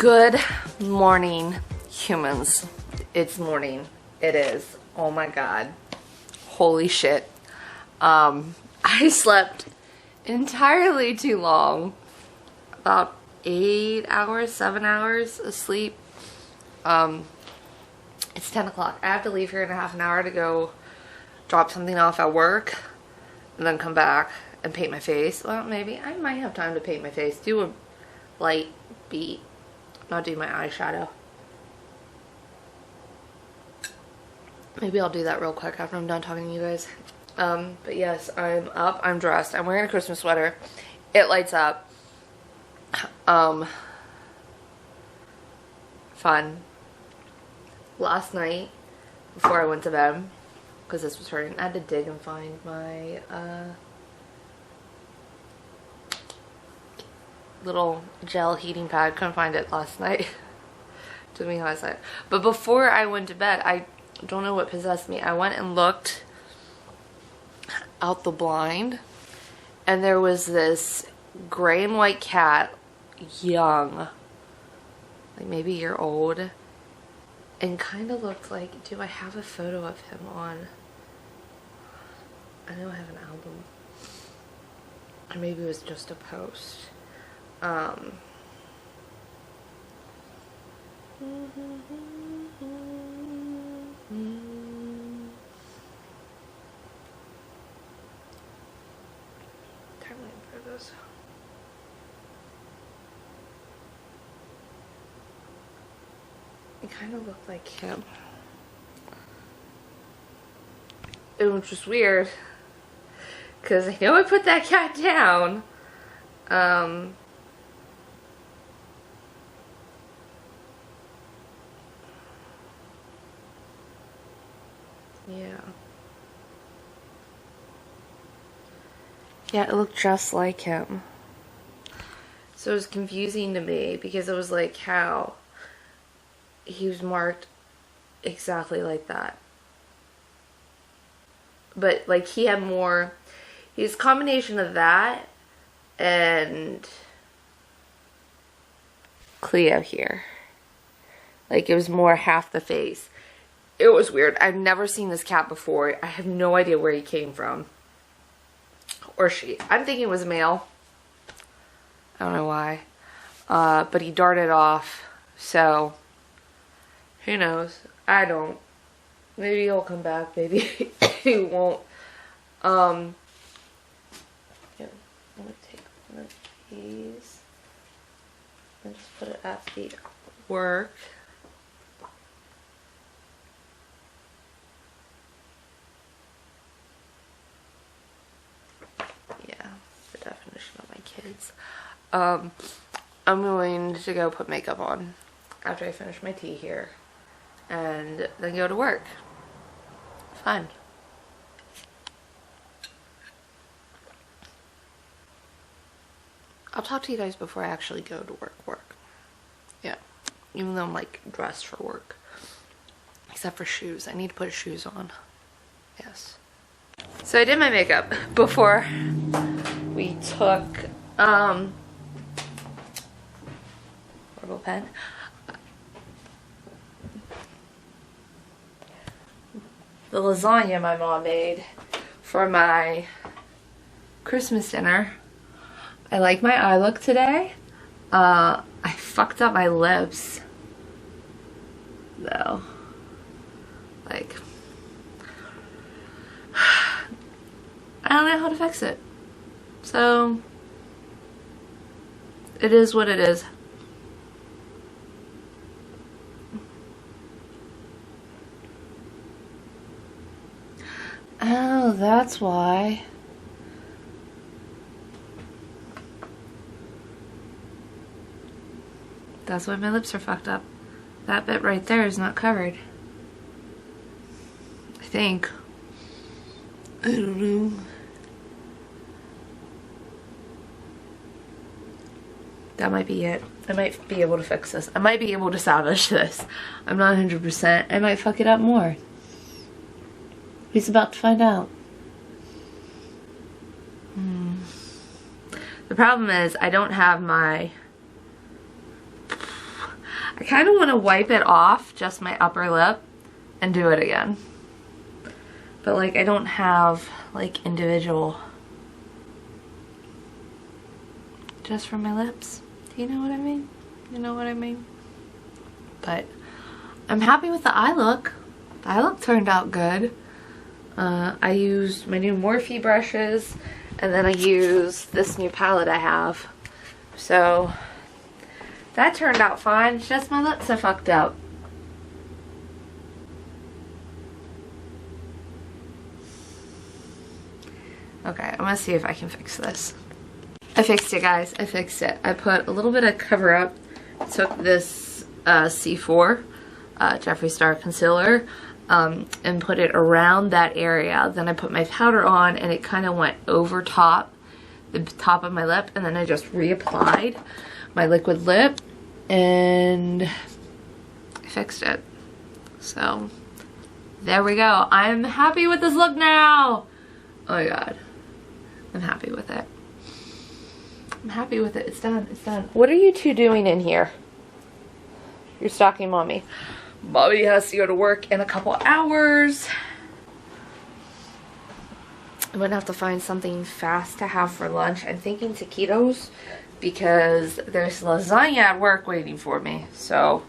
Good morning, humans. It's morning. It is. Oh my god. Holy shit. I slept entirely too long. About 8 hours, 7 hours of sleep. It's 10 o'clock. I have to leave here in a half an hour to go drop something off at work and then come back and paint my face. Well, maybe I might have time to paint my face. Do a light beat. Not do my eyeshadow. Maybe I'll do that real quick after I'm done talking to you guys. But yes, I'm up, I'm dressed, I'm wearing a Christmas sweater. It lights up. Fun. Last night, before I went to bed, because this was hurting, I had to dig and find my, little gel heating pad. Couldn't find it last night. Took me last night. But before I went to bed, I don't know what possessed me. I went and looked out the blind, and there was this gray and white cat, young, like maybe a year old, and kind of looked like, do I have a photo of him on? I know I have an album. Or maybe it was just a post. Turn my photos. It kind of looked like him. It was just weird, because I know I put that cat down. Yeah, it looked just like him. So it was confusing to me because it was like how he was marked exactly like that. But like he had more, he was a combination of that and Cleo here. Like it was more half the face. It was weird. I've never seen this cat before. I have no idea where he came from. Or she. I'm thinking it was a male. I don't know why. But he darted off. So, who knows? I don't. Maybe he'll come back. Maybe he won't. Yeah, I'm going to take one of these and just put it at the work. Kids. I'm going to go put makeup on after I finish my tea here and then go to work. Fun. I'll talk to you guys before I actually go to work. Yeah. Even though I'm like dressed for work. Except for shoes. I need to put shoes on. Yes. So I did my makeup before we took purple pen. The lasagna my mom made for my Christmas dinner. I like my eye look today. I fucked up my lips though. Like I don't know how to fix it. So it is what it is. Oh, that's why. That's why my lips are fucked up. That bit right there is not covered. I think. I don't know. That might be it. I might be able to fix this. I might be able to salvage this. I'm not 100%. I might fuck it up more. He's about to find out. The problem is I don't have my I kind of want to wipe it off, just my upper lip, and do it again. But like I don't have like individual just for my lips. Do you know what I mean? You know what I mean? But I'm happy with the eye look. The eye look turned out good. I used my new Morphe brushes, and then I used this new palette I have. So that turned out fine. It's just my lips are fucked up. Okay, I'm gonna see if I can fix this. I fixed it, guys. I fixed it. I put a little bit of cover up. Took this C4 Jeffree Star concealer and put it around that area. Then I put my powder on, and it kind of went over top, the top of my lip, and then I just reapplied my liquid lip, and I fixed it. So there we go. I'm happy with this look now. Oh my god. I'm happy with it. I'm happy with it. It's done. It's done. What are you two doing in here? You're stalking mommy. Mommy has to go to work in a couple hours. I'm gonna have to find something fast to have for lunch. I'm thinking taquitos because there's lasagna at work waiting for me. So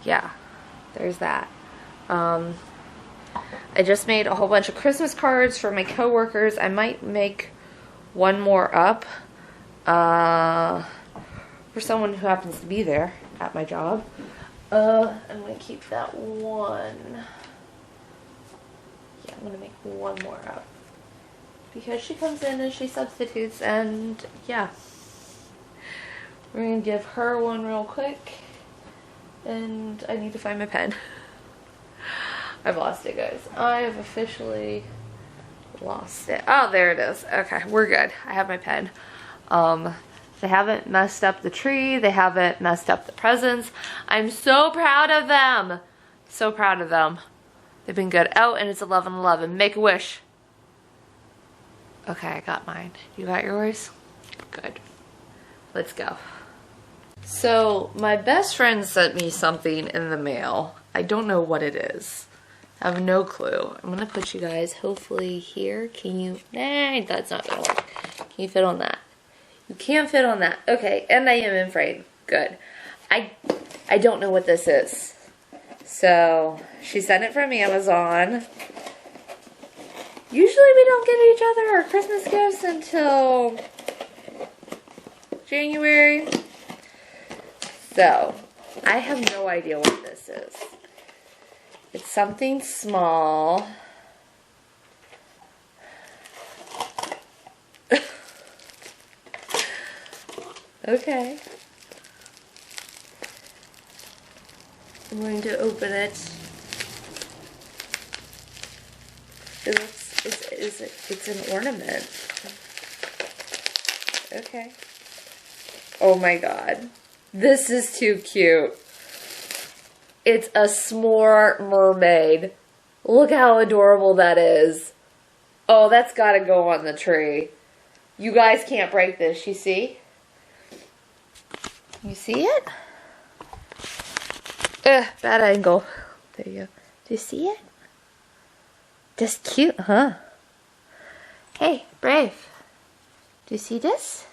yeah, there's that. I just made a whole bunch of Christmas cards for my coworkers. I might make one more up for someone who happens to be there at my job. I'm going to keep that one. Yeah, I'm going to make one more up. Because she comes in and she substitutes, and yeah. We're going to give her one real quick. And I need to find my pen. I've lost it, guys. I have officially lost it. Oh, there it is. Okay, we're good. I have my pen. They haven't messed up the tree. They haven't messed up the presents. I'm so proud of them. So proud of them. They've been good. Oh, and it's 11/11. Make a wish. Okay, I got mine. You got yours? Good. Let's go. So, my best friend sent me something in the mail. I don't know what it is. I have no clue. I'm going to put you guys hopefully here. Can you? Nah, that's not going to work. Can you fit on that? You can't fit on that. Okay, and I am in frame. Good. I don't know what this is. So, she sent it from Amazon. Usually we don't get each other our Christmas gifts until January. So, I have no idea what this is. It's something small. Okay. I'm going to open it. It's an ornament. Okay. Oh my god. This is too cute. It's a s'more mermaid. Look how adorable that is. Oh, that's gotta go on the tree. You guys can't break this, you see? You see it? Bad angle. There you go. Do you see it? Just cute, huh? Hey, Brave. Do you see this?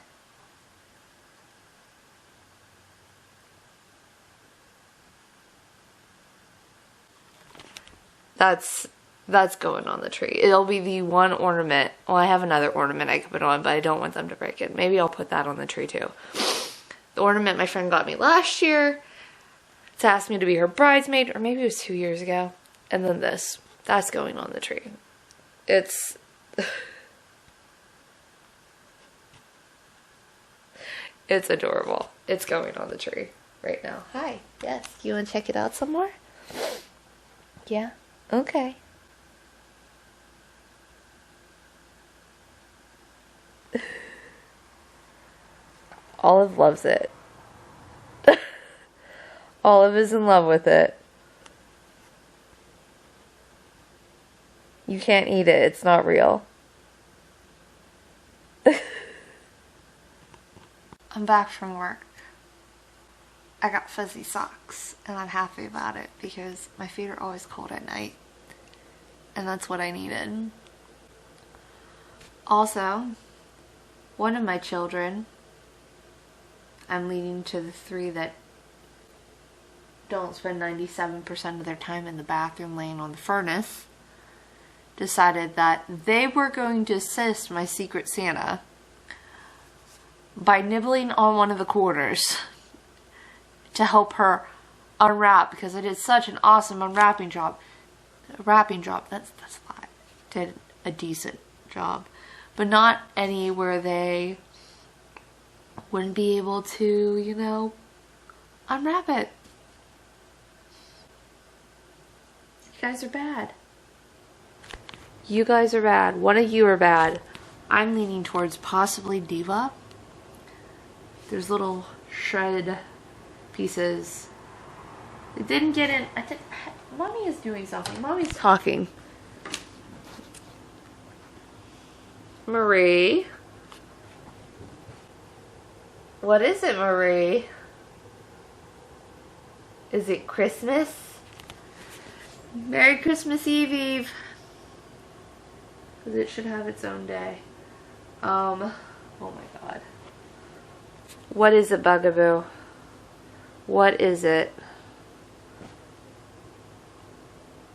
That's going on the tree. It'll be the one ornament. Well, I have another ornament I could put on, but I don't want them to break it. Maybe I'll put that on the tree too. The ornament my friend got me last year to ask me to be her bridesmaid, or maybe it was 2 years ago. And then this. That's going on the tree. It's... It's adorable. It's going on the tree right now. Hi. Yes. You want to check it out some more? Yeah? Okay. Olive loves it. Olive is in love with it. You can't eat it. It's not real. I'm back from work. I got fuzzy socks, and I'm happy about it because my feet are always cold at night, and that's what I needed. Also, one of my children, I'm leaning to the 3 that don't spend 97% of their time in the bathroom laying on the furnace, decided that they were going to assist my Secret Santa by nibbling on one of the corners to help her unwrap, because I did such an awesome unwrapping job. That's a lie. Did a decent job, but not any where they wouldn't be able to, you know, unwrap it. You guys are bad. You guys are bad. One of you are bad. I'm leaning towards possibly Diva. There's little shred pieces. They didn't get in. Mommy is doing something. Mommy's talking. Marie. What is it, Marie? Is it Christmas? Merry Christmas Eve, Eve. Because it should have its own day. Oh my god. What is it, Bugaboo? What is it?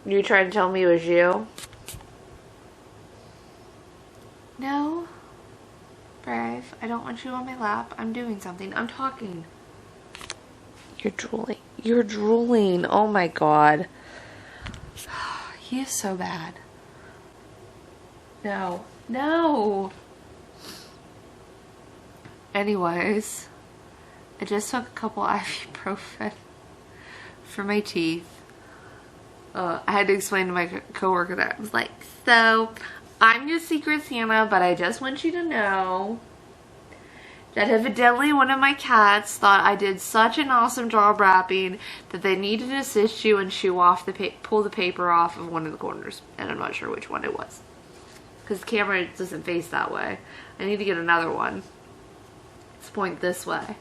You trying to tell me it was you? No. Brave. I don't want you on my lap. I'm doing something. I'm talking. You're drooling. You're drooling. Oh my god. He is so bad. No. No! Anyways, I just took a couple ibuprofen for my teeth. I had to explain to my coworker that. I was like, so, I'm your Secret Santa, but I just want you to know that evidently one of my cats thought I did such an awesome job wrapping that they needed to assist you and pull the paper off of one of the corners. And I'm not sure which one it was, because the camera doesn't face that way. I need to get another one. Let's point this way.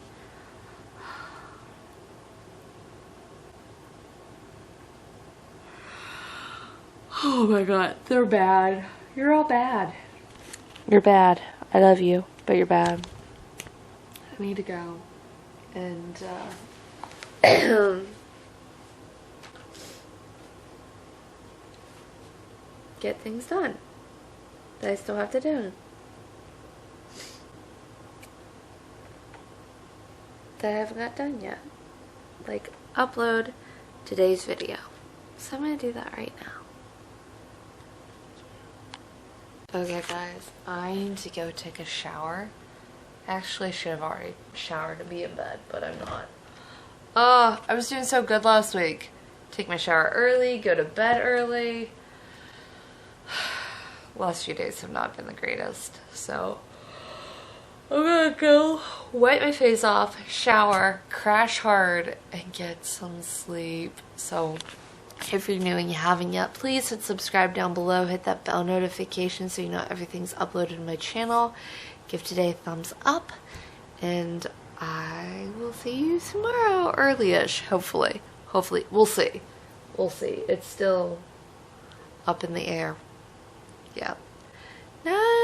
Oh my god, they're bad. You're all bad. You're bad. I love you, but you're bad. I need to go and get things done that I still have to do. That I haven't got done yet. Like, upload today's video. So I'm going to do that right now. Okay guys, I need to go take a shower. Actually, I should have already showered to be in bed, but I'm not. Oh, I was doing so good last week. Take my shower early, go to bed early. Last few days have not been the greatest, so I'm gonna go wipe my face off, shower, crash hard, and get some sleep. So if you're new and you haven't yet, please hit subscribe down below, hit that bell notification so you know everything's uploaded to my channel. Give today a thumbs up, and I will see you tomorrow early-ish, hopefully. Hopefully. We'll see. We'll see. It's still up in the air. Yeah. Night.